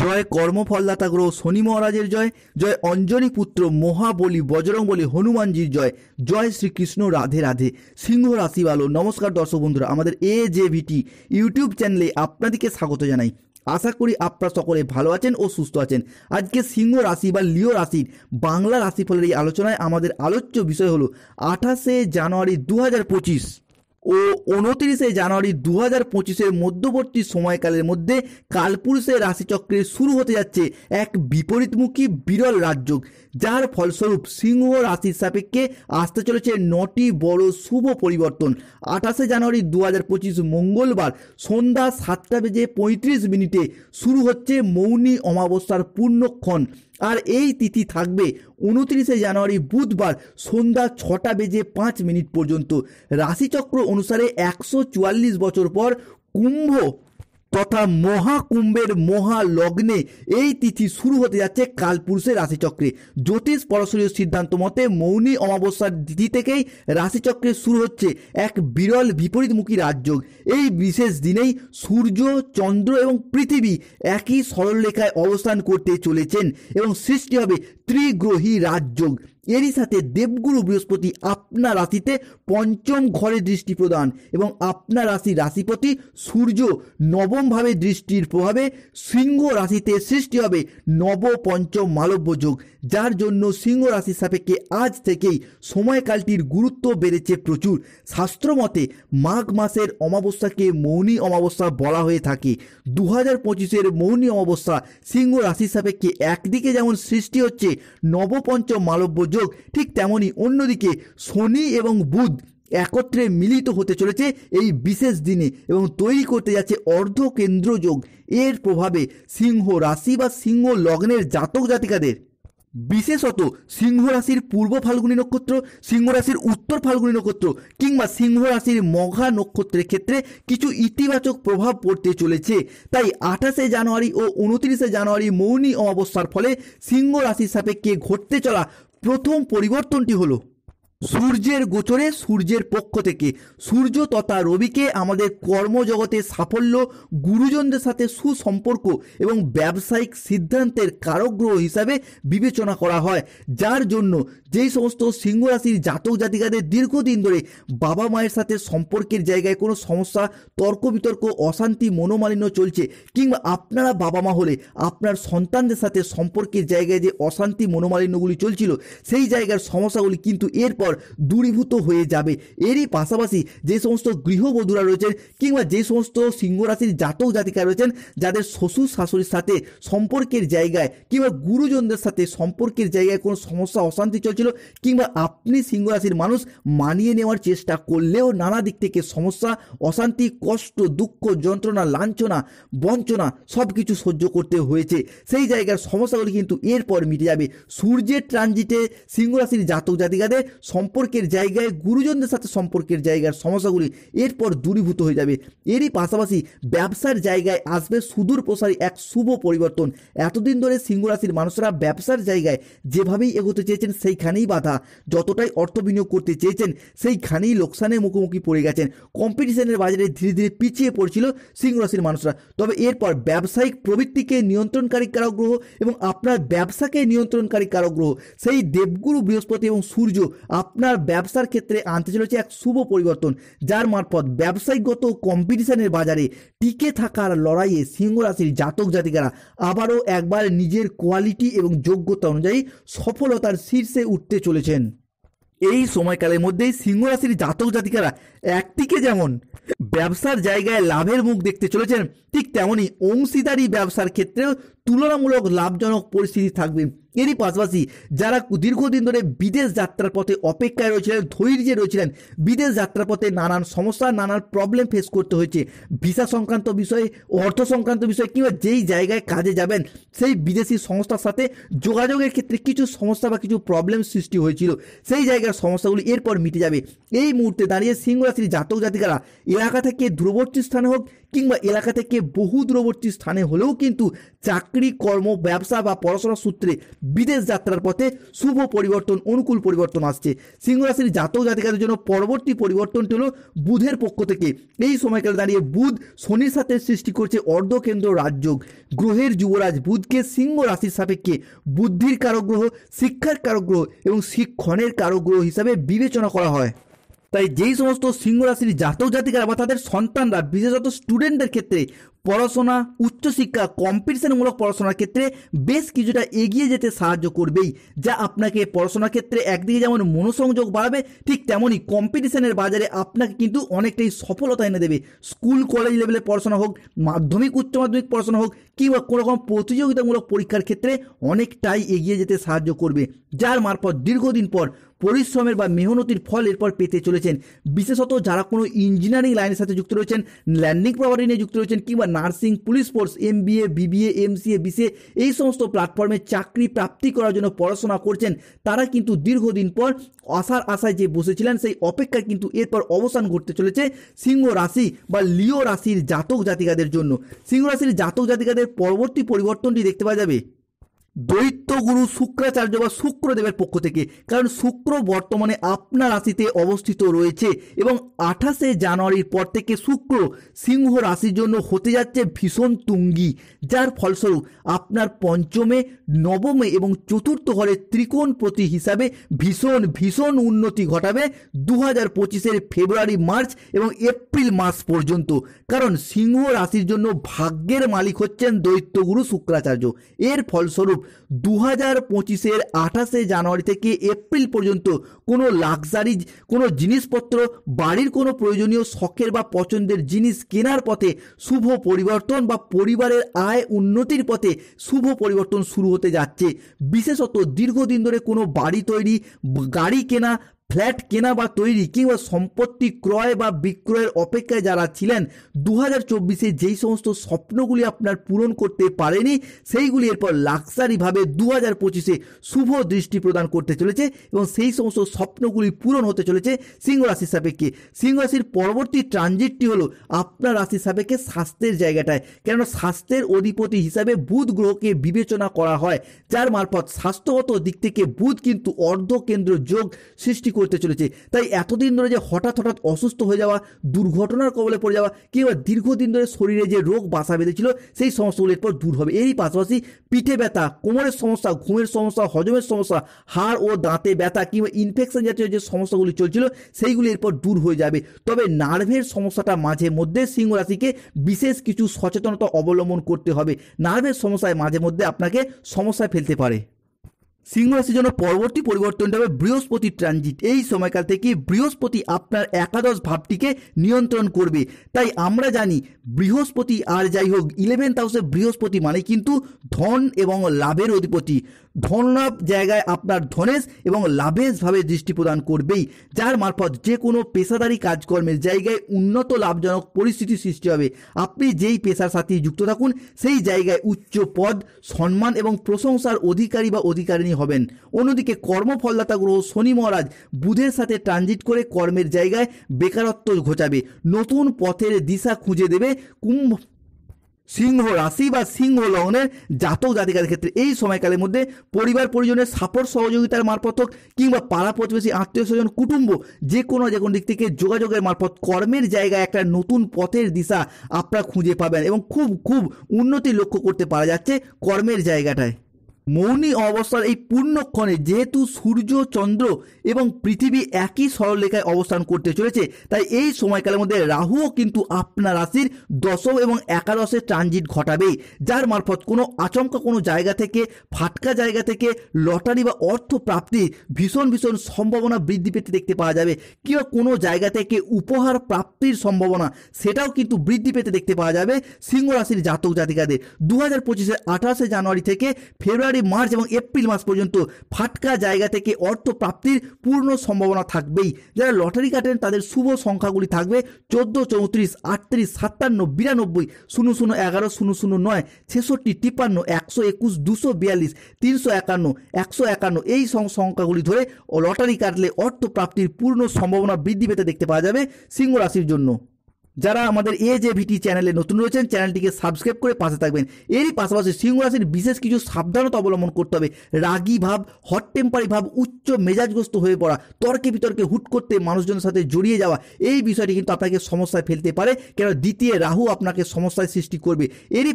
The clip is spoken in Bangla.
জয় কর্মফলদাতা গ্রহ শনি মহারাজের জয়, জয় অঞ্জনী পুত্র মহাবলী বজরংবলী হনুমানজির জয়, জয় শ্রীকৃষ্ণ, রাধে রাধে। সিংহ রাশি ভালো নমস্কার দর্শক বন্ধুরা, আমাদের AJVT ইউটিউব চ্যানেলে আপনাদেরকে স্বাগত জানাই। আশা করি আপনারা সকলে ভালো আছেন ও সুস্থ আছেন। আজকে সিংহ রাশি বা লিও রাশির বাংলা রাশিফলের এই আলোচনায় আমাদের আলোচ্য বিষয় হলো 28শে জানুয়ারি 2025 ও 29শে জানুয়ারি 2025-এর মধ্যবর্তী সময়কালের মধ্যে কালপুরুষের রাশিচক্রের শুরু হতে যাচ্ছে এক বিপরীতমুখী বিরল রাজযোগ, যার ফলস্বরূপ সিংহ রাশির সাপেক্ষে আসতে চলেছে 9টি বড় শুভ পরিবর্তন। 28শে জানুয়ারি 2025 মঙ্গলবার সন্ধ্যা 7:35 শুরু হচ্ছে মৌনী অমাবস্যার পূর্ণক্ষণ, আর এই তিথি থাকবে 29শে জানুয়ারি বুধবার সন্ধ্যা 6:05 পর্যন্ত। রাশিচক্র অনুসারে 144 বছর পর কুম্ভ তথা মহাকুম্ভের মহালগ্নে এই তিথি শুরু হতে যাচ্ছে কালপুরুষের রাশিচক্রে। জ্যোতিষ পরশরীয় সিদ্ধান্ত মতে মৌনী অমাবস্যার তিথি থেকেই রাশিচক্রে শুরু হচ্ছে এক বিরল বিপরীতমুখী রাজযোগ। এই বিশেষ দিনেই সূর্য, চন্দ্র এবং পৃথিবী একই সরলরেখায় অবস্থান করতে চলেছেন এবং সৃষ্টি হবে ত্রিগ্রহী রাজযোগ। এরই সাথে দেবগুরু বৃহস্পতি আপনার রাশিতে পঞ্চম ঘরে দৃষ্টি প্রদান এবং আপনার রাশির রাশিপতি সূর্য নবমভাবে দৃষ্টির প্রভাবে সিংহ রাশিতে সৃষ্টি হবে নবপঞ্চম মালব্য যোগ, যার জন্য সিংহ রাশির সাপেক্ষে আজ থেকেই সময়কালটির গুরুত্ব বেড়েছে প্রচুর। শাস্ত্রমতে মাঘ মাসের অমাবস্যাকে মৌনী অমাবস্যা বলা হয়ে থাকে। 2025-এর মৌনী অমাবস্যা সিংহ রাশির সাপেক্ষে একদিকে যেমন সৃষ্টি হচ্ছে নবপঞ্চম মালব্য যোগ, ঠিক তেমনি অন্যদিকে শনি এবং বুধ একত্রে মিলিত হতে চলেছে এই বিশেষ দিনে এবং তৈরি করতে যাচ্ছে অর্ধকেন্দ্র যোগ। এর প্রভাবে সিংহ রাশি বা সিংহ লগ্নের জাতক জাতিকাদের, বিশেষত সিংহ রাশির পূর্ব ফাল্গুনী নক্ষত্র, সিংহ রাশির উত্তর ফাল্গুনী নক্ষত্র কিংবা সিংহ রাশির মঘা নক্ষত্রের ক্ষেত্রে কিছু ইতিবাচক প্রভাব পড়তে চলেছে। তাই 28শে জানুয়ারি ও 29শে জানুয়ারি মৌনী অমাবস্যার ফলে সিংহ রাশির সাপেক্ষে ঘটতে চলা প্রথম পরিবর্তনটি হলো সূর্যের গোচরে সূর্যের পক্ষ থেকে সূর্য তথা রবিকে আমাদের কর্মজগতে সাফল্য, গুরুজনদের সাথে সুসম্পর্ক এবং ব্যবসায়িক সিদ্ধান্তের কারক গ্রহ হিসাবে বিবেচনা করা হয়, যার জন্য যেই সমস্ত সিংহ রাশির জাতক জাতিকাদের দীর্ঘদিন ধরে বাবা মায়ের সাথে সম্পর্কের জায়গায় কোনো সমস্যা, তর্ক বিতর্ক, অশান্তি, মনোমালিন্য চলছে, কিংবা আপনারা বাবা মা হলে আপনার সন্তানদের সাথে সম্পর্কের জায়গায় যে অশান্তি মনোমালিন্যগুলি চলছিল সেই জায়গার সমস্যাগুলি কিন্তু এরপর দূরীভূত হয়ে যাবে। এরই পাশাপাশি যে সমস্ত গৃহবধূরা রয়েছেন কিংবা যে সমস্ত সিংহ রাশির জাতক জাতিকা রয়েছেন যাদের শ্বশুর শাশুড়ির সাথে সম্পর্কের জায়গায় কিংবা গুরুজনদের সাথে সম্পর্কের জায়গায় কোনো সমস্যা অশান্তি চলছিল, কিংবা আপনি সিংহ রাশির মানুষ মানিয়ে নেওয়ার চেষ্টা করলেও নানা দিক থেকে সমস্যা, অশান্তি, কষ্ট, দুঃখ, যন্ত্রণা, লাঞ্ছনা, বঞ্চনা সব কিছু সহ্য করতে হয়েছে, সেই জায়গার সমস্যাগুলি কিন্তু এরপর মিটে যাবে। সূর্যের ট্রানজিটে সিংহ রাশির জাতক জাতিকাদের সম্পর্কের জায়গায়, গুরুজনদের সাথে সম্পর্কের জায়গার সমস্যাগুলি এরপর দূরীভূত হয়ে যাবে। এরই পাশাপাশি ব্যবসার জায়গায় আসবে সুদূর প্রসারী এক শুভ পরিবর্তন। এতদিন ধরে সিংহ রাশির মানুষরা ব্যবসার জায়গায় যেভাবেই এগোতে চেয়েছেন সেইখানেই বাধা, যতটাই অর্থ বিনিয়োগ করতে চেয়েছেন সেইখানেই লোকসানের মুখোমুখি পড়ে গেছেন। কম্পিটিশনের বাজারে ধীরে ধীরে পিছিয়ে পড়ছিল সিংহ রাশির মানুষরা। তবে এরপর ব্যবসায়িক প্রবৃত্তিকে নিয়ন্ত্রণকারী কারক গ্রহ এবং আপনার ব্যবসাকে নিয়ন্ত্রণকারী কারক গ্রহ সেই দেবগুরু বৃহস্পতি এবং সূর্য আপনার ব্যবসার ক্ষেত্রে আনতে চলেছে এক শুভ পরিবর্তন, যার মারফত ব্যবসায়িকগত কম্পিটিশনের বাজারে টিকে থাকার লড়াইয়ে সিংহ রাশির জাতক জাতিকারা আবারও একবার নিজের কোয়ালিটি এবং যোগ্যতা অনুযায়ী সফলতার শীর্ষে উঠতে চলেছেন। এই সময়কালের মধ্যেই সিংহ রাশির জাতক জাতিকারা একদিকে যেমন ব্যবসার জায়গায় লাভের মুখ দেখতে চলেছেন, ঠিক তেমনি অংশীদারি ব্যবসার ক্ষেত্রেও তুলনামূলক লাভজনক পরিস্থিতি থাকবে। এরই পাশাপাশি যারা দীর্ঘদিন ধরে বিদেশ যাত্রার পথে অপেক্ষায় রয়েছিলেন, ধৈর্যে রয়েছিলেন, বিদেশ যাত্রার পথে নানান সমস্যা, নানান প্রবলেম ফেস করতে হয়েছে, ভিসা সংক্রান্ত বিষয়ে, অর্থ সংক্রান্ত বিষয়ে, কিংবা যেই জায়গায় কাজে যাবেন সেই বিদেশি সংস্থার সাথে যোগাযোগের ক্ষেত্রে কিছু সমস্যা বা কিছু প্রবলেম সৃষ্টি হয়েছিল, সেই জায়গার সমস্যাগুলি এরপর মিটে যাবে। এই মুহূর্তে দাঁড়িয়ে সিংহ রাশির জাতক জাতিকারা এলাকা থেকে দূরবর্তী স্থানে হোক কিংবা এলাকা থেকে বহু দূরবর্তী স্থানে হলেও কিন্তু চাকরি, কর্ম, ব্যবসা বা পড়াশোনার সূত্রে বিদেশ যাত্রার পথে শুভ পরিবর্তন, অনুকূল পরিবর্তন আসছে। সিংহ রাশির জাতক জাতিকাদের জন্য পরবর্তী পরিবর্তনটি হলো বুধের পক্ষ থেকে। এই সময়কালে দাঁড়িয়ে বুধ শনির সাথে সৃষ্টি করছে অর্ধকেন্দ্র রাজযোগ। গ্রহের যুবরাজ বুধকে সিংহ রাশির সাপেক্ষে বুদ্ধির কারক গ্রহ, শিক্ষার কারক গ্রহ এবং শিক্ষণের কারক গ্রহ হিসাবে বিবেচনা করা হয়। তাই যেই সমস্ত সিংহ রাশির জাতক জাতিকারা বা তাদের সন্তানরা, বিশেষত স্টুডেন্টদের ক্ষেত্রে পড়াশোনা, উচ্চশিক্ষা, কম্পিটিশনমূলক পড়াশোনার ক্ষেত্রে বেশ কিছুটা এগিয়ে যেতে সাহায্য করবেই, যা আপনাকে পড়াশোনার ক্ষেত্রে একদিকে যেমন মনোসংযোগ বাড়াবে, ঠিক তেমনই কম্পিটিশনের বাজারে আপনাকে কিন্তু অনেকটাই সফলতা এনে দেবে। স্কুল কলেজ লেভেলে পড়াশোনা হোক, মাধ্যমিক উচ্চ মাধ্যমিক পড়াশোনা হোক, কিংবা কোনো রকম প্রতিযোগিতামূলক পরীক্ষার ক্ষেত্রে অনেকটাই এগিয়ে যেতে সাহায্য করবে, যার মারফত দীর্ঘদিন পর পরিশ্রমের বা মেহনতির ফল এরপর পেতে চলেছেন। বিশেষত যারা কোনো ইঞ্জিনিয়ারিং লাইনের সাথে যুক্ত রয়েছেন, ল্যান্ডিং প্রপার্টি নিয়ে যুক্ত রয়েছেন, কিংবা nursing, police force, MBA, BBA, MCA, BCA এই সমস্ত প্ল্যাটফর্মে চাকরি প্রাপ্তি করার জন্য পড়াশোনা করছেন, তারা কিন্তু দীর্ঘদিন পর আশার আশায় যে বসেছিলেন সেই অপেক্ষায় কিন্তু এরপর অবসান ঘটতে চলেছে সিংহ রাশি বা লিও রাশির জাতক জাতিকাদের জন্য। সিংহ রাশির জাতক জাতিকাদের পরবর্তী পরিবর্তনটি দেখতে পাওয়া যাবে দৈত্যগুরু শুক্রাচার্য বা শুক্রদেবের পক্ষ থেকে। কারণ শুক্র বর্তমানে আপনার রাশিতে অবস্থিত রয়েছে এবং 28শে জানুয়ারির পর থেকে শুক্র সিংহ রাশির জন্য হতে যাচ্ছে ভীষণ তুঙ্গি, যার ফলস্বরূপ আপনার পঞ্চমে, নবমে এবং চতুর্থ ঘরে ত্রিকোণপতি হিসাবে ভীষণ উন্নতি ঘটাবে 2025-এর ফেব্রুয়ারি, মার্চ এবং এপ্রিল মাস পর্যন্ত। কারণ সিংহ রাশির জন্য ভাগ্যের মালিক হচ্ছেন দৈত্যগুরু শুক্রাচার্য। এর ফলস্বরূপ 2025-এর 28শে জানুয়ারি থেকে এপ্রিল পর্যন্ত কোনো লাক্সারি, কোনো জিনিসপত্র, বাড়ির কোনো প্রয়োজনীয় শখের বা পছন্দের জিনিস কেনার পথে শুভ পরিবর্তন বা পরিবারের আয় উন্নতির পথে শুভ পরিবর্তন শুরু হতে যাচ্ছে। বিশেষত দীর্ঘদিন ধরে কোনো বাড়ি তৈরি, গাড়ি কেনা, ফ্ল্যাট কেনা বা তৈরি কিংবা সম্পত্তি ক্রয় বা বিক্রয়ের অপেক্ষায় যারা ছিলেন, 2024-এ যেই সমস্ত স্বপ্নগুলি আপনার পূরণ করতে পারেনি সেইগুলি এরপর লাক্সারিভাবে 2025-এ শুভ দৃষ্টি প্রদান করতে চলেছে এবং সেই সমস্ত স্বপ্নগুলি পূরণ হতে চলেছে সিংহ রাশির সাপেক্ষে। সিংহ রাশির পরবর্তী ট্রানজিটটি হলো আপনার রাশির সাপেক্ষে স্বাস্থ্যের জায়গাটায়। কেননা স্বাস্থ্যের অধিপতি হিসাবে বুধ গ্রহকে বিবেচনা করা হয়, যার মারফত স্বাস্থ্যগত দিক থেকে বুধ কিন্তু অর্ধকেন্দ্র যোগ সৃষ্টি করতে চলেছে। তাই এতদিন ধরে যে হঠাৎ অসুস্থ হয়ে যাওয়া, দুর্ঘটনার কবলে পড়ে যাওয়া কিংবা দীর্ঘদিন ধরে শরীরে যে রোগ বাসা বেঁধেছিল সেই সমস্যাগুলো এরপর দূর হবে। এরই পাশাপাশি পিঠে ব্যথা, কোমরের সমস্যা, ঘুমের সমস্যা, হজমের সমস্যা, হাড় ও দাঁতে ব্যথা কিংবা ইনফেকশন জাতীয় যে সমস্যাগুলি চলছিল সেইগুলি এরপর দূর হয়ে যাবে। তবে নার্ভের সমস্যাটা মাঝে মধ্যে সিংহ রাশিকে বিশেষ কিছু সচেতনতা অবলম্বন করতে হবে। নার্ভের সমস্যায় মাঝে মধ্যে আপনাকে সমস্যায় ফেলতে পারে। সিংহ রাশির জন্য পরবর্তী পরিবর্তনটা হবে বৃহস্পতির ট্রানজিট। এই সময়কাল থেকে বৃহস্পতি আপনার একাদশ ভাবটিকে নিয়ন্ত্রণ করবে। তাই আমরা জানি বৃহস্পতি আর যাই হোক 11th হাউসে বৃহস্পতি মানে কিন্তু ধন এবং লাভের অধিপতি। ধন লাভ জায়গায় আপনার ধনেশ এবং লাভেশভাবে দৃষ্টি প্রদান করবেই, যার মারফত যে কোনো পেশাদারি কাজকর্মের জায়গায় উন্নত লাভজনক পরিস্থিতি সৃষ্টি হবে। আপনি যেই পেশার সাথে যুক্ত থাকুন সেই জায়গায় উচ্চ পদ, সম্মান এবং প্রশংসার অধিকারী বা অধিকারিণী হবেন। অন্যদিকে কর্মফলদাতা গ্রহ শনি মহারাজ বুধের সাথে ট্রানজিট করে কর্মের জায়গায় বেকারত্ব ঘোচাবে, নতুন পথের দিশা খুঁজে দেবে সিংহ রাশি বা সিংহ লগ্নের জাতক জাতিকাদের ক্ষেত্রে। এই সময়কালের মধ্যে পরিবার পরিজনের সাপোর্ট সহযোগিতার মারফত হোক কিংবা পাড়া প্রতিবেশী, আত্মীয় স্বজন, কুটুম্ব যে কোনো দিক থেকে যোগাযোগের মারফত কর্মের জায়গায় একটা নতুন পথের দিশা আপনারা খুঁজে পাবেন এবং খুব উন্নতি লক্ষ্য করতে পারা যাচ্ছে কর্মের জায়গাটায়। মৌনী অবস্থার এই পূর্ণক্ষণে যেহেতু সূর্য, চন্দ্র এবং পৃথিবী একই সরলরেখায় অবস্থান করতে চলেছে, তাই এই সময়কালের মধ্যে রাহুও কিন্তু আপনার রাশির দশম এবং একাদশে ট্রানজিট ঘটাবেই, যার মারফত কোনো আচমকা কোনো জায়গা থেকে, ফাটকা জায়গা থেকে লটারি বা অর্থ প্রাপ্তির ভীষণ সম্ভাবনা বৃদ্ধি পেতে দেখতে পাওয়া যাবে। কিংবা কোনো জায়গা থেকে উপহার প্রাপ্তির সম্ভাবনা সেটাও কিন্তু বৃদ্ধি পেতে দেখতে পাওয়া যাবে সিংহ রাশির জাতক জাতিকাদের। 2025-এর 28শে জানুয়ারি থেকে ফেব্রুয়ারি, মার্চ এবং এপ্রিল মাস পর্যন্ত ফাটকা জায়গা থেকে অর্থ প্রাপ্তির পূর্ণ সম্ভাবনা থাকবেই। যারা লটারি কাটেন তাদের শুভ সংখ্যাগুলি থাকবে 14, 34, 38, 57, 92, 00, 11, 009, 66, 53, 121, 242, 351, 151 এই সংখ্যাগুলি ধরে লটারি কাটলে অর্থ প্রাপ্তির পূর্ণ সম্ভাবনা বৃদ্ধি পেতে দেখতে পাওয়া যাবে সিংহ রাশির জন্য। যারা আমাদের AJVT চ্যানেলে নতুন রয়েছেন চ্যানেলটিকে সাবস্ক্রাইব করে পাশে থাকবেন। এরই পাশাপাশি সিংহ রাশির বিশেষ কিছু সাবধানতা অবলম্বন করতে হবে। রাগী ভাব, হট টেম্পারি ভাব, উচ্চ মেজাজগ্রস্ত হয়ে পড়া, তর্কে বিতর্কে হুট করতে মানুষজনের সাথে জড়িয়ে যাওয়া, এই বিষয়টি কিন্তু আপনাকে সমস্যায় ফেলতে পারে, কেন দ্বিতীয় রাহু আপনাকে সমস্যায় সৃষ্টি করবে। এরই